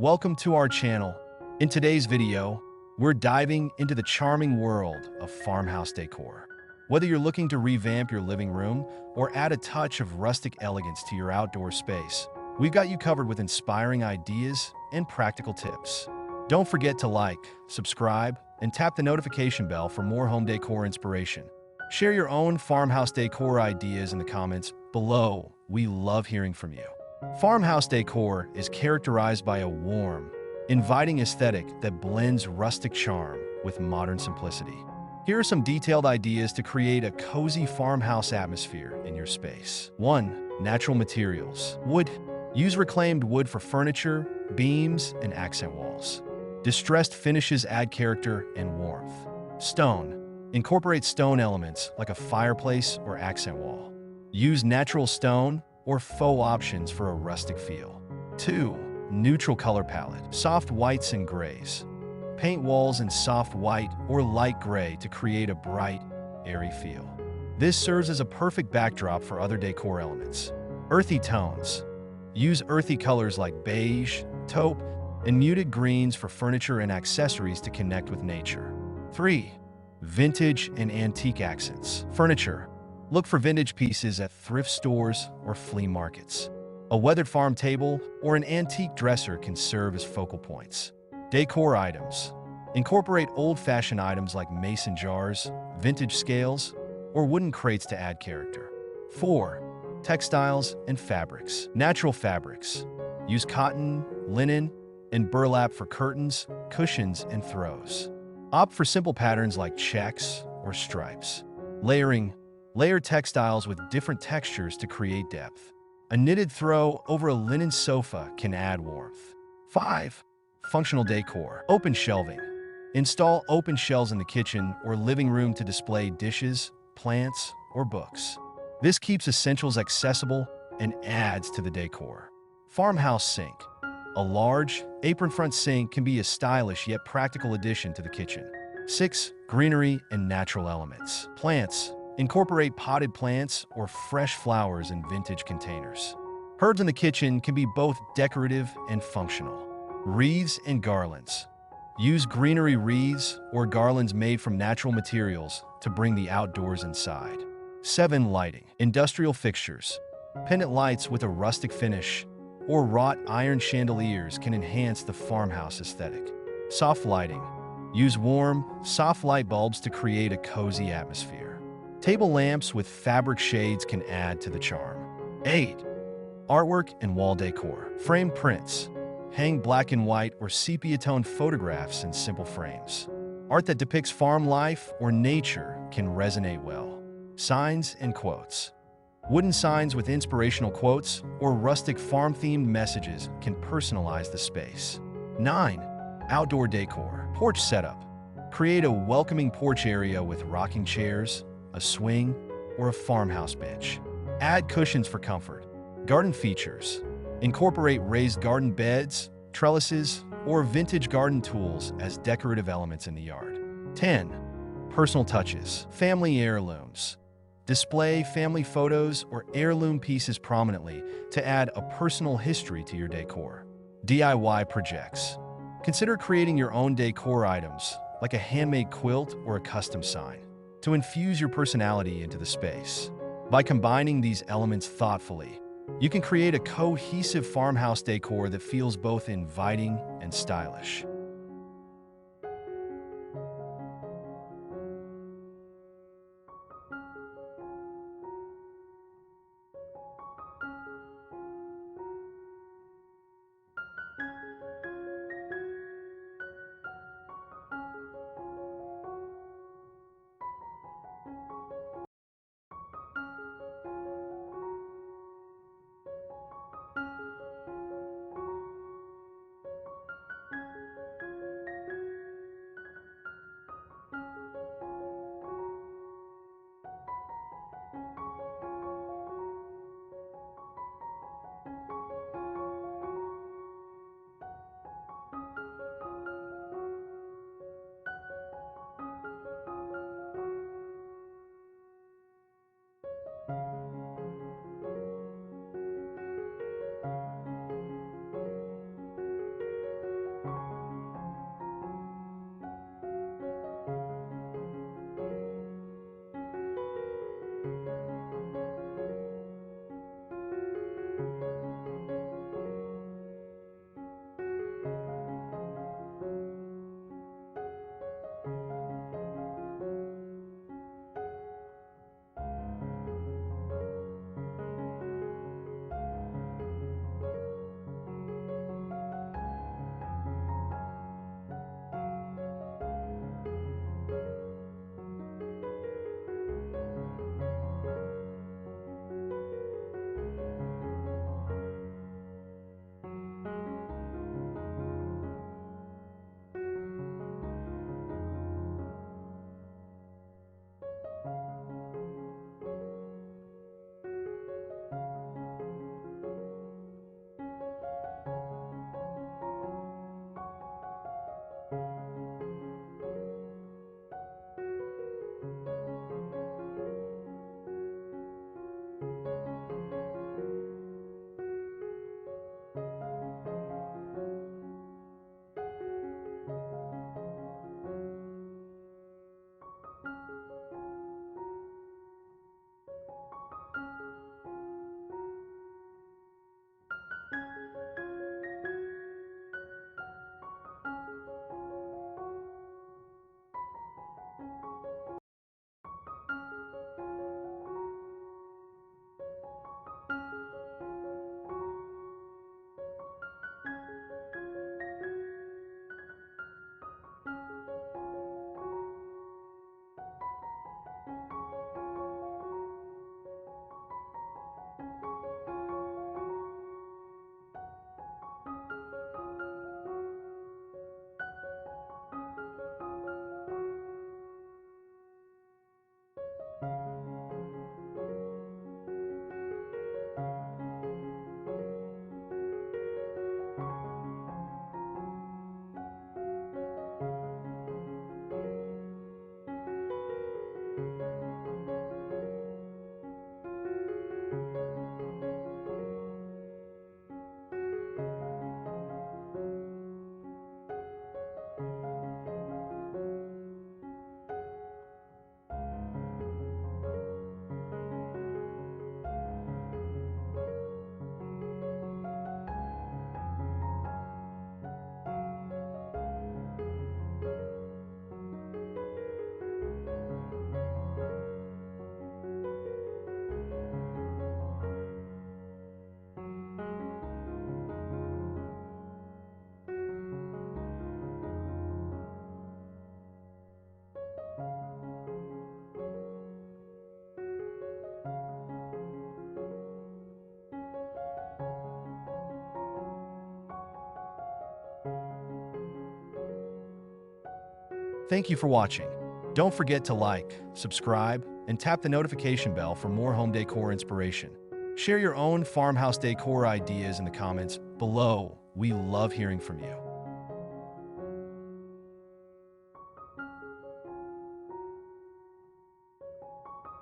Welcome to our channel. In today's video, we're diving into the charming world of farmhouse decor. Whether you're looking to revamp your living room or add a touch of rustic elegance to your outdoor space, we've got you covered with inspiring ideas and practical tips. Don't forget to like, subscribe, and tap the notification bell for more home decor inspiration. Share your own farmhouse decor ideas in the comments below. We love hearing from you. Farmhouse decor is characterized by a warm, inviting aesthetic that blends rustic charm with modern simplicity. Here are some detailed ideas to create a cozy farmhouse atmosphere in your space. 1. Natural materials. Wood. Use reclaimed wood for furniture, beams, and accent walls. Distressed finishes add character and warmth. Stone. Incorporate stone elements like a fireplace or accent wall. Use natural stone or faux options for a rustic feel. 2. Neutral color palette. Soft whites and grays. Paint walls in soft white or light gray to create a bright, airy feel. This serves as a perfect backdrop for other decor elements. Earthy tones. Use earthy colors like beige, taupe, and muted greens for furniture and accessories to connect with nature. 3. Vintage and antique accents. Furniture. Look for vintage pieces at thrift stores or flea markets. A weathered farm table or an antique dresser can serve as focal points. Decor items. Incorporate old-fashioned items like mason jars, vintage scales, or wooden crates to add character. 4. Textiles and fabrics. Natural fabrics. Use cotton, linen, and burlap for curtains, cushions, and throws. Opt for simple patterns like checks or stripes. Layering. Layer textiles with different textures to create depth. A knitted throw over a linen sofa can add warmth. 5. Functional decor. Open shelving. Install open shelves in the kitchen or living room to display dishes, plants, or books. This keeps essentials accessible and adds to the decor. Farmhouse sink. A large, apron-front sink can be a stylish yet practical addition to the kitchen. 6. Greenery and natural elements. Plants. Incorporate potted plants or fresh flowers in vintage containers. Herbs in the kitchen can be both decorative and functional. Wreaths and garlands. Use greenery wreaths or garlands made from natural materials to bring the outdoors inside. 7. Lighting. Industrial fixtures. Pendant lights with a rustic finish or wrought iron chandeliers can enhance the farmhouse aesthetic. Soft lighting. Use warm, soft light bulbs to create a cozy atmosphere. Table lamps with fabric shades can add to the charm. 8. Artwork and wall decor. Framed prints. Hang black and white or sepia-toned photographs in simple frames. Art that depicts farm life or nature can resonate well. Signs and quotes. Wooden signs with inspirational quotes or rustic farm-themed messages can personalize the space. 9. Outdoor decor. Porch setup. Create a welcoming porch area with rocking chairs, a swing, or a farmhouse bench. Add cushions for comfort. Garden features. Incorporate raised garden beds, trellises, or vintage garden tools as decorative elements in the yard. 10. Personal touches. Family heirlooms. Display family photos or heirloom pieces prominently to add a personal history to your decor. DIY projects. Consider creating your own decor items, like a handmade quilt or a custom sign, to infuse your personality into the space. By combining these elements thoughtfully, you can create a cohesive farmhouse decor that feels both inviting and stylish. Thank you for watching. Don't forget to like, subscribe, and tap the notification bell for more home decor inspiration. Share your own farmhouse decor ideas in the comments below. We love hearing from you.